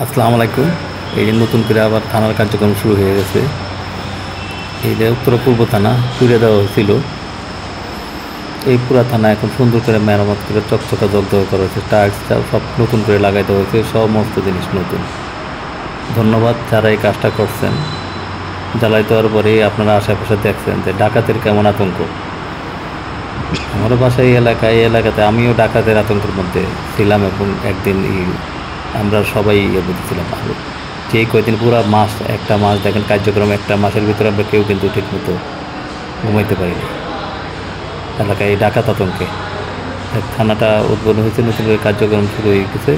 আসসালামু আলাইকুম। এই যে নতুন করে আবার থানার কার্যক্রম শুরু হয়ে গেছে। এই যে উত্তর পূর্ব থানা পুড়ে দেওয়া হয়েছিল, এই পুরা থানা এখন সুন্দর করে মেরামত করে চকচকা জগজগ করা হয়েছে। টাইলস সব নতুন করে লাগাই দেওয়া হয়েছে, সমস্ত জিনিস নতুন। ধন্যবাদ যারা এই কাজটা করছেন। জ্বালাই দেওয়ার পরে আপনারা আশেপাশে দেখছেন যে ডাকাতের কেমন আতঙ্ক। আমার বাসায় এই এলাকাতে আমিও ডাকাতের আতঙ্কের মধ্যে ছিলাম, এবং একদিন আমরা সবাই বুঝেছিলাম। আর যে কয়দিন পুরো মাস, একটা মাস দেখেন কার্যক্রম, একটা মাসের ভিতরে আমরা কেউ কিন্তু ঠিকমতো ঘুমাইতে পারিনি এলাকায় এই ডাকাত আতঙ্কে। থানাটা উদ্বোধন হয়েছে, নতুন করে কার্যক্রম শুরু হয়ে গেছে।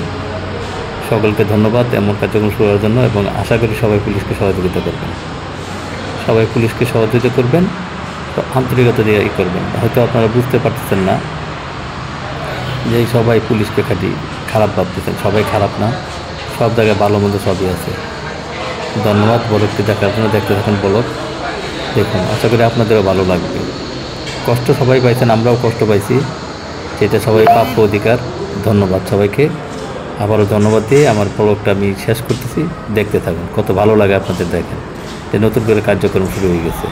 সকলকে ধন্যবাদ এমন কার্যক্রম শুরু হওয়ার জন্য, এবং আশা করি সবাই পুলিশকে সহযোগিতা করবেন। সবাই পুলিশকে সহযোগিতা করবেন, আন্তরিকতা দিয়ে করবেন। হয়তো আপনারা বুঝতে পারতেছেন না যে সবাই পুলিশকে খারাপ ভাবতেছেন। সবাই খারাপ না, সব জায়গায় ভালো মন্দ সবই আছে। ধন্যবাদ ব্লগটি দেখার জন্য। দেখতে থাকুন ব্লগ, দেখুন, আশা করি আপনাদেরও ভালো লাগবে। কষ্ট সবাই পাইছেন, আমরাও কষ্ট পাইছি, যেটা সবাই প্রাপ্য অধিকার। ধন্যবাদ সবাইকে। আবারও ধন্যবাদ দিয়ে আমার ব্লগটা আমি শেষ করতেছি। দেখতে থাকুন, কত ভালো লাগে আপনাদের। দেখেন যে নতুন করে কার্যক্রম শুরু হয়ে গেছে।